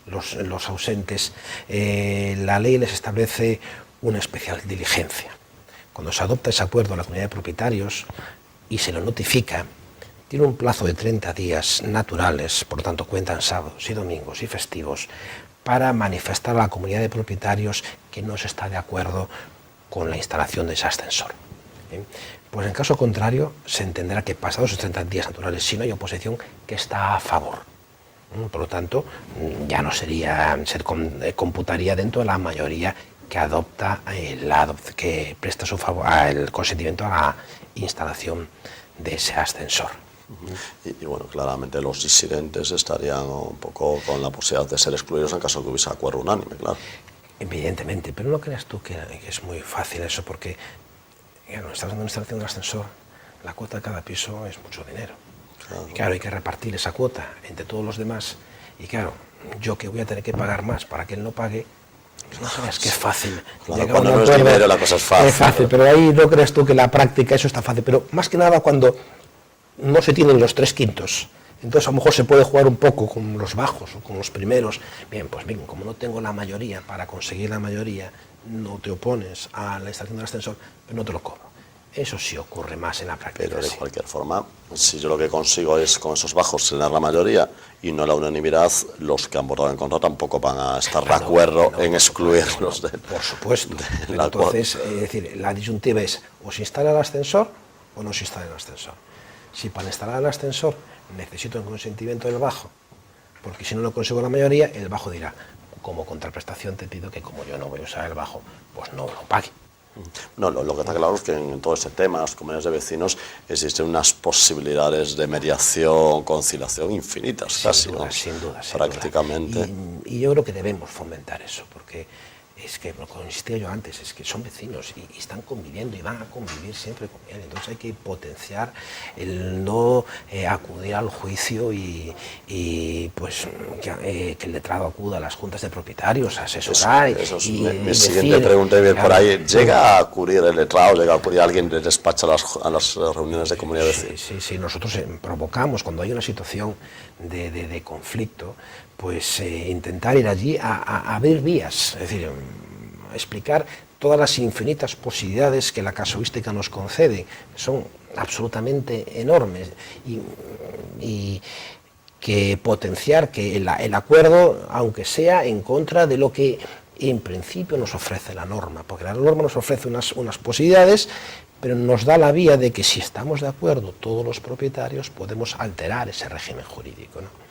los ausentes, la ley les establece una especial diligencia. Cuando se adopta ese acuerdo a la comunidad de propietarios y se lo notifica, tiene un plazo de 30 días naturales, por lo tanto cuentan sábados y domingos y festivos, para manifestar a la comunidad de propietarios que no se está de acuerdo con la instalación de ese ascensor. Pues en caso contrario, se entenderá que pasados esos 30 días naturales, si no hay oposición, que está a favor. Por lo tanto, ya no sería, computaría dentro de la mayoría que adopta, que presta su favor, el consentimiento a la instalación de ese ascensor. Y bueno, claramente los disidentes estarían un poco con la posibilidad de ser excluidos en caso de que hubiese acuerdo unánime, claro. Evidentemente, pero no creas tú que es muy fácil eso, porque estás dando una instalación del ascensor, la cuota de cada piso es mucho dinero. Claro. Y claro, hay que repartir esa cuota entre todos los demás, y claro, yo que voy a tener que pagar más para que él no pague, no creas que es fácil. Claro, cuando no es dinero la cosa es fácil. Es fácil, pero ahí no creas tú que la práctica eso está fácil, pero más que nada cuando no se tienen los 3/5, entonces a lo mejor se puede jugar un poco con los bajos o con los primeros. Bien, pues bien, como no tengo la mayoría, para conseguir la mayoría no te opones a la instalación del ascensor, pero no te lo cobro. Eso sí ocurre más en la práctica. Pero de cualquier forma, si yo lo que consigo es con esos bajos tener la mayoría y no la unanimidad, los que han votado en contra tampoco van a estar de acuerdo en excluirlos. Por supuesto. Entonces, es decir, la disyuntiva es o se instala el ascensor o no se instala el ascensor. Si para instalar el ascensor necesito el consentimiento del bajo, porque si no lo consigo la mayoría, el bajo dirá, como contraprestación te pido que como yo no voy a usar el bajo, pues no lo pague. No, lo que está claro es que en todo este tema, las comunidades de vecinos, existen unas posibilidades de mediación, conciliación infinitas, casi, ¿no? Sin duda. Prácticamente. Y yo creo que debemos fomentar eso, porque es que, lo que insistía yo antes, es que son vecinos y están conviviendo y van a convivir siempre con él. Entonces hay que potenciar el no acudir al juicio y pues que el letrado acuda a las juntas de propietarios a asesorar. Eso es mi siguiente pregunta, claro, por ahí. ¿Llega a acudir el letrado, llega a acudir alguien de despacho a las reuniones de comunidad de vecinos? Sí, nosotros provocamos, cuando hay una situación de conflicto, pues intentar ir allí a abrir vías, es decir, explicar todas las infinitas posibilidades que la casuística nos concede, son absolutamente enormes, y que potenciar que el acuerdo, aunque sea en contra de lo que en principio nos ofrece la norma, porque la norma nos ofrece unas posibilidades, pero nos da la vía de que si estamos de acuerdo todos los propietarios podemos alterar ese régimen jurídico, ¿no?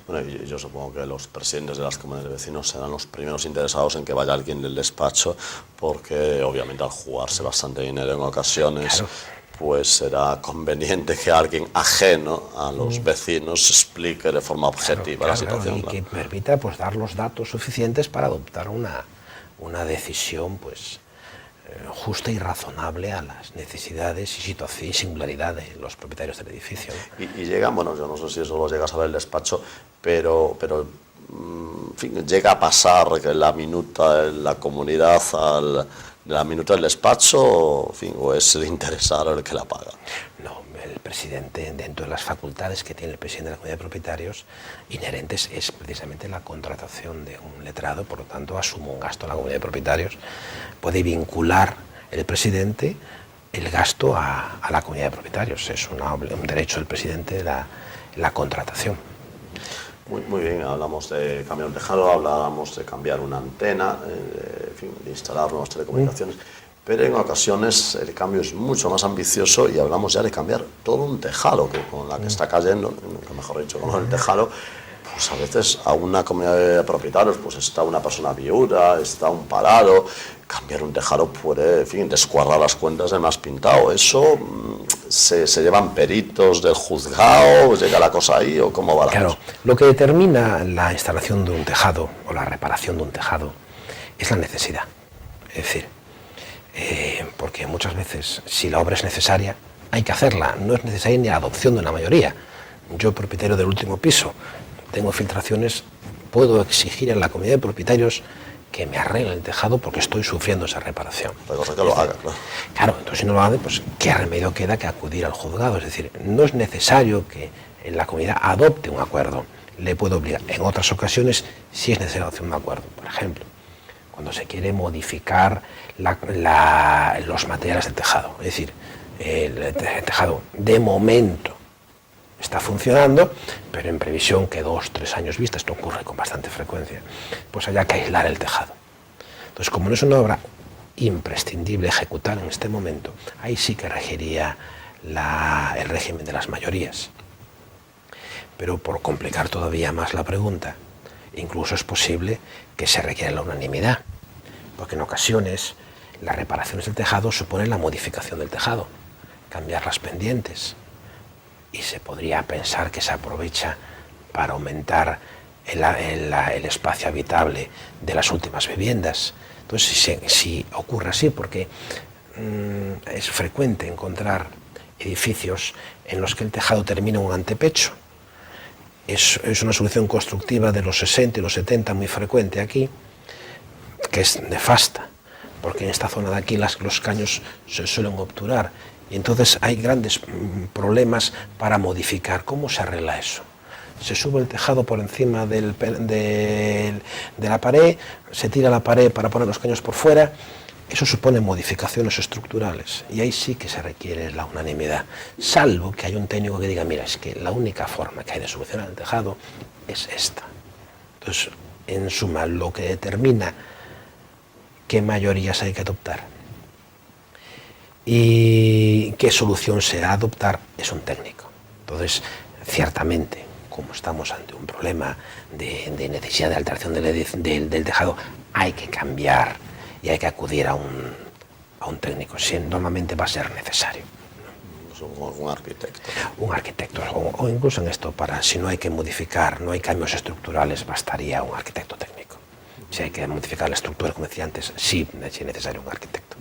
Bueno, yo supongo que los presidentes de las comunidades de vecinos serán los primeros interesados en que vaya alguien del despacho, porque obviamente al jugarse bastante dinero en ocasiones, claro, pues será conveniente que alguien ajeno a los vecinos explique de forma objetiva la situación. Y que permita pues dar los datos suficientes para adoptar una decisión pues justa y razonable a las necesidades y situación y singularidad de los propietarios del edificio, ¿no? Y llegan, bueno, yo no sé si eso lo llega a saber el despacho, pero en fin, llega a pasar que la minuta en la comunidad de la minuta del despacho, en fin, o es el interesado el que la paga. No, el presidente, dentro de las facultades que tiene el presidente de la comunidad de propietarios inherentes, es precisamente la contratación de un letrado, por lo tanto asume un gasto en la comunidad de propietarios, puede vincular el presidente el gasto a la comunidad de propietarios, es un derecho del presidente la contratación. Muy bien, hablamos de cambiar un tejado, hablábamos de cambiar una antena, en fin, de instalar nuevas telecomunicaciones, pero en ocasiones el cambio es mucho más ambicioso y hablamos ya de cambiar todo un tejado, que con la que está cayendo, mejor dicho, con el tejado, pues a veces a una comunidad de propietarios pues está una persona viuda, está un parado, cambiar un tejado puede, en fin, descuadrar las cuentas del más pintado. ¿Eso se llevan peritos del juzgado, llega la cosa ahí o cómo va la cosa? Claro, lo que determina la instalación de un tejado o la reparación de un tejado es la necesidad, es decir, porque muchas veces si la obra es necesaria hay que hacerla, no es necesaria ni la adopción de una mayoría. Yo, propietario del último piso, tengo filtraciones, puedo exigir a la comunidad de propietarios que me arregle el tejado porque estoy sufriendo esa reparación. La cosa que lo haga, ¿no? Claro, entonces si no lo hace, pues qué remedio queda que acudir al juzgado. Es decir, no es necesario que la comunidad adopte un acuerdo, le puede obligar. En otras ocasiones sí es necesario hacer un acuerdo. Por ejemplo, cuando se quiere modificar los materiales del tejado. Es decir, el tejado de momento está funcionando, pero en previsión que 2 o 3 años vista, esto ocurre con bastante frecuencia, pues haya que aislar el tejado. Entonces, como no es una obra imprescindible ejecutar en este momento, ahí sí que regiría el régimen de las mayorías. Pero por complicar todavía más la pregunta, incluso es posible que se requiera la unanimidad, porque en ocasiones las reparaciones del tejado suponen la modificación del tejado, cambiar las pendientes, y se podría pensar que se aprovecha para aumentar el espacio habitable de las últimas viviendas. Entonces, si ocurre así, porque es frecuente encontrar edificios en los que el tejado termina en un antepecho. Es una solución constructiva de los 60 y los 70 muy frecuente aquí, que es nefasta, porque en esta zona de aquí los caños se suelen obturar y entonces hay grandes problemas para modificar. ¿Cómo se arregla eso? Se sube el tejado por encima de la pared, se tira la pared para poner los caños por fuera. Eso supone modificaciones estructurales y ahí sí que se requiere la unanimidad, salvo que haya un técnico que diga, mira, es que la única forma que hay de solucionar el tejado es esta. Entonces, en suma, lo que determina qué mayorías hay que adoptar y qué solución se ha de adoptar es un técnico. Entonces, ciertamente, como estamos ante un problema de necesidad de alteración del tejado, hay que cambiar y hay que acudir a un técnico, si normalmente va a ser necesario. Un arquitecto. Un arquitecto, o incluso en esto, si no hay que modificar, no hay cambios estructurales, bastaría un arquitecto técnico. Si hay que modificar la estructura, como decía antes, sí es necesario un arquitecto.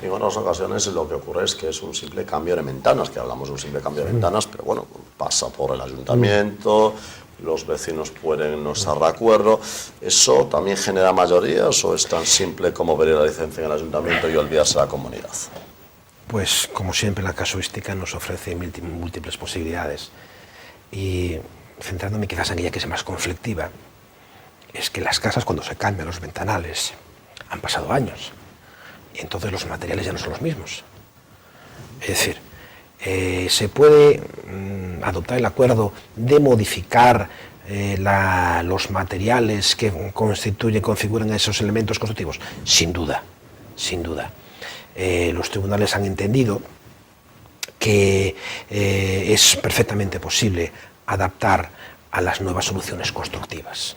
En otras ocasiones lo que ocurre es que es un simple cambio de ventanas, que hablamos de un simple cambio de ventanas, pero bueno, pasa por el ayuntamiento, los vecinos pueden no estar de acuerdo. ¿Eso también genera mayorías o es tan simple como ver la licencia en el ayuntamiento y olvidarse de la comunidad? Pues como siempre la casuística nos ofrece múltiples posibilidades y centrándome quizás en aquella que es más conflictiva, es que las casas cuando se cambian los ventanales han pasado años y entonces los materiales ya no son los mismos. Es decir, se puede adoptar el acuerdo de modificar los materiales que configuran esos elementos constructivos. Sin duda, sin duda. Los tribunales han entendido que es perfectamente posible adaptar a las nuevas soluciones constructivas.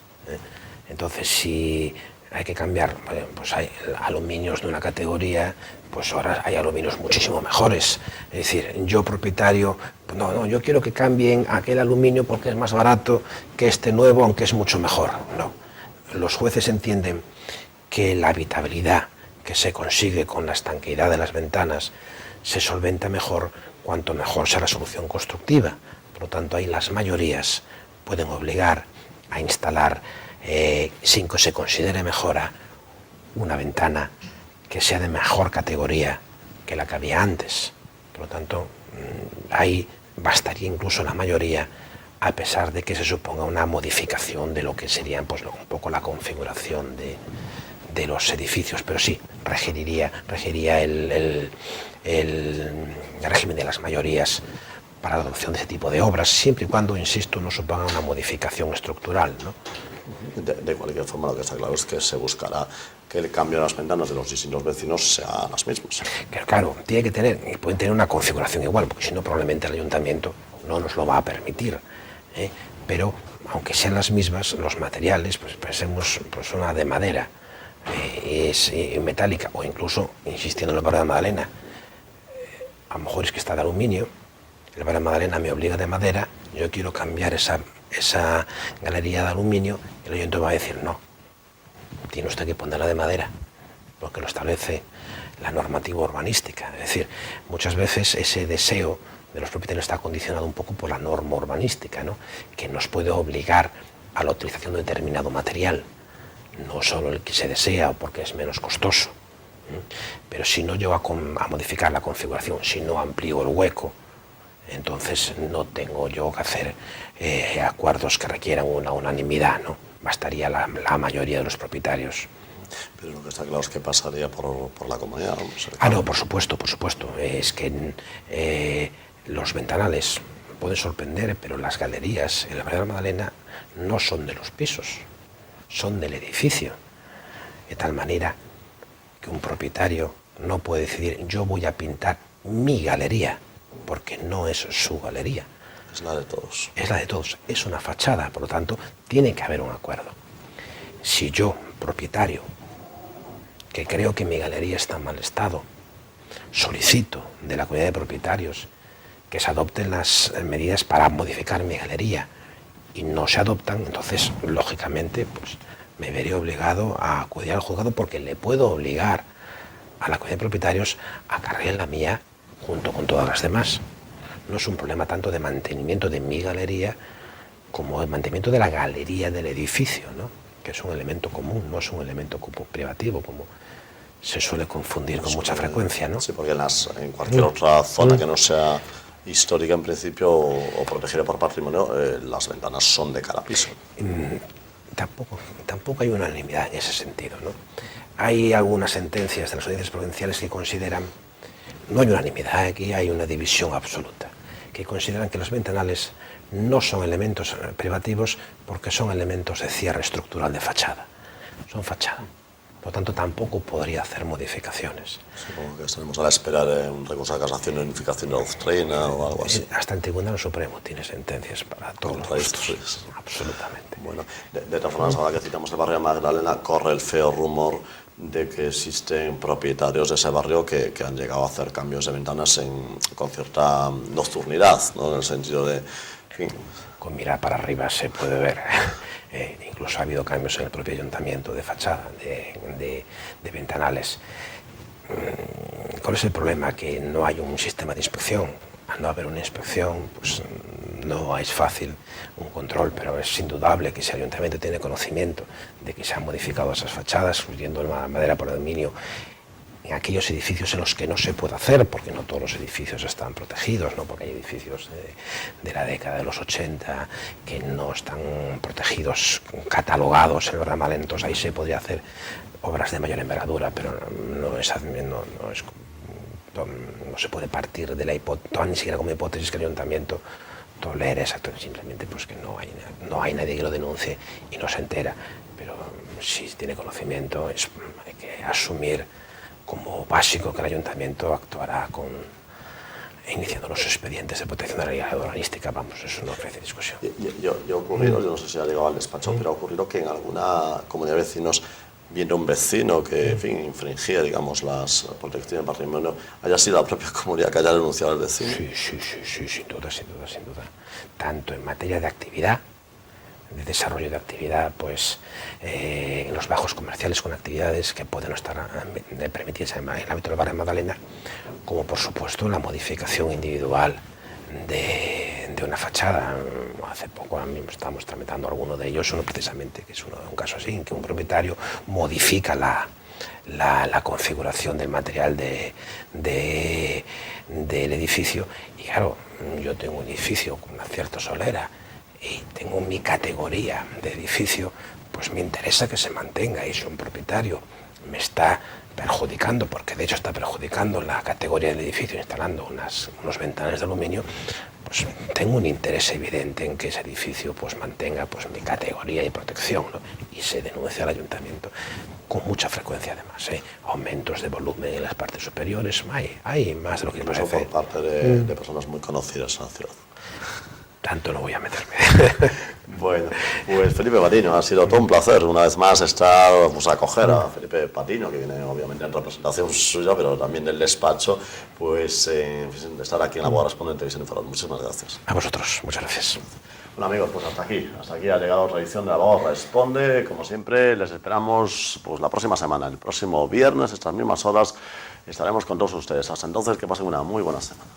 Entonces, si hay que cambiar, pues hay aluminios de una categoría, pues ahora hay aluminios muchísimo mejores. Es decir, yo propietario, no, yo quiero que cambien aquel aluminio porque es más barato que este nuevo, aunque es mucho mejor. No, los jueces entienden que la habitabilidad que se consigue con la estanqueidad de las ventanas se solventa mejor cuanto mejor sea la solución constructiva. Por lo tanto, ahí las mayorías pueden obligar a instalar, sin que se considere mejora, una ventana que sea de mejor categoría que la que había antes. Por lo tanto, ahí bastaría incluso la mayoría, a pesar de que se suponga una modificación de lo que sería pues, un poco la configuración de los edificios, pero sí, regiría el régimen de las mayorías para la adopción de ese tipo de obras, siempre y cuando, insisto, no suponga una modificación estructural, ¿no? De cualquier forma, lo que está claro es que se buscará que el cambio de las ventanas de los distintos vecinos sea las mismas. Claro, pueden tener una configuración igual, porque si no, probablemente el ayuntamiento no nos lo va a permitir, pero aunque sean las mismas, los materiales, pues pensemos, pues una de madera, es metálica, o incluso, insistiendo en el barrio de Madalena, a lo mejor es que está de aluminio, el barrio de Madalena me obliga de madera, yo quiero cambiar esa galería de aluminio, y el ayuntamiento va a decir, no, tiene usted que ponerla de madera, porque lo establece la normativa urbanística. Es decir, muchas veces ese deseo de los propietarios está condicionado un poco por la norma urbanística, ¿no? Que nos puede obligar a la utilización de determinado material, no solo el que se desea o porque es menos costoso, pero si no llego a modificar la configuración, si no amplío el hueco Entonces no tengo yo que hacer acuerdos que requieran una unanimidad, ¿no? Bastaría la mayoría de los propietarios. Pero lo que está claro es que pasaría por la comunidad, ¿no? No, por supuesto. Es que los ventanales pueden sorprender, pero las galerías en la Barriada de la Madalena no son de los pisos, son del edificio. De tal manera que un propietario no puede decidir, yo voy a pintar mi galería, porque no es su galería. Es la de todos. Es la de todos, es una fachada, por lo tanto, tiene que haber un acuerdo. Si yo, propietario, que creo que mi galería está en mal estado, solicito de la comunidad de propietarios que se adopten las medidas para modificar mi galería y no se adoptan, entonces, lógicamente, pues me veré obligado a acudir al juzgado porque le puedo obligar a la comunidad de propietarios a cargar la mía junto con todas las demás. No es un problema tanto de mantenimiento de mi galería como de mantenimiento de la galería del edificio, ¿no? Que es un elemento común, no es un elemento privativo, como se suele confundir con mucha frecuencia, ¿no? Sí, porque en cualquier otra zona que no sea histórica, en principio, o protegida por patrimonio, las ventanas son de cada piso. Tampoco hay unanimidad en ese sentido, ¿no? Hay algunas sentencias de las audiencias provinciales que consideran, no hay unanimidad, aquí hay una división absoluta, que consideran que los ventanales no son elementos privativos porque son elementos de cierre estructural de fachada. Son fachada. Por lo tanto, tampoco podría hacer modificaciones. Supongo que estaremos a la espera de un recurso de casación de unificación de la doctrina o algo así. Hasta el Tribunal Supremo tiene sentencias para todos los gustos. Absolutamente. Bueno, de todas formas, ahora que citamos el barrio de Magdalena, corre el feo rumor de que existen propietarios de ese barrio que han llegado a hacer cambios de ventanas con cierta nocturnidad, ¿no? En el sentido de... En fin. Con mirar para arriba se puede ver. Incluso ha habido cambios en el propio ayuntamiento de fachada, de ventanales. ¿Cuál es el problema? Que no hay un sistema de inspección. Al no haber una inspección, pues no es fácil un control, pero es indudable que si el ayuntamiento tiene conocimiento de que se han modificado esas fachadas, fluyendo la madera por dominio, en aquellos edificios en los que no se puede hacer, porque no todos los edificios están protegidos, ¿no? Porque hay edificios de la década de los 80 que no están protegidos, catalogados en el ramal, entonces ahí se podría hacer obras de mayor envergadura, pero no se puede partir de la hipótesis, ni siquiera como hipótesis que el ayuntamiento tolere exacto, simplemente pues que no hay nadie que lo denuncie y no se entera, pero si tiene conocimiento hay que asumir como básico que el ayuntamiento actuará iniciando los expedientes de protección de la realidad urbanística, vamos, eso no ofrece discusión. Yo ha ocurrido, yo no sé si ha llegado al despacho, pero ha ocurrido que en alguna comunidad de vecinos, viendo un vecino que, en fin, infringía, digamos, las protecciones de patrimonio, haya sido la propia comunidad que haya denunciado al vecino. Sí, sin duda. Tanto en materia de actividad, de desarrollo de actividad, pues en los bajos comerciales con actividades que pueden estar permitidas en el ámbito del barrio de Magdalena, como por supuesto la modificación individual de una fachada. Hace poco a mí estamos tramitando alguno de ellos, uno precisamente, que es un caso así, en que un propietario modifica la configuración del material del edificio, y claro, yo tengo un edificio con una cierta solera y tengo mi categoría de edificio, pues me interesa que se mantenga, y si un propietario me está perjudicando, porque de hecho está perjudicando la categoría del edificio instalando unos ventanales de aluminio, pues tengo un interés evidente en que ese edificio pues mantenga pues mi categoría de protección, ¿no? Y se denuncia al ayuntamiento con mucha frecuencia, además, aumentos de volumen en las partes superiores, hay más de lo que parece. Por parte de personas muy conocidas en la ciudad. Tanto no voy a meterme. Bueno, pues Felipe Patiño, ha sido todo un placer una vez más acoger a Felipe Patiño, que viene obviamente en representación suya, pero también del despacho, pues de estar aquí en La Voz Responde en Televisión Ferrol. Muchísimas gracias. A vosotros, muchas gracias. Bueno, amigos, pues hasta aquí ha llegado otra edición de La Voz Responde. Como siempre, les esperamos pues la próxima semana, el próximo viernes, estas mismas horas, estaremos con todos ustedes. Hasta entonces, que pasen una muy buena semana.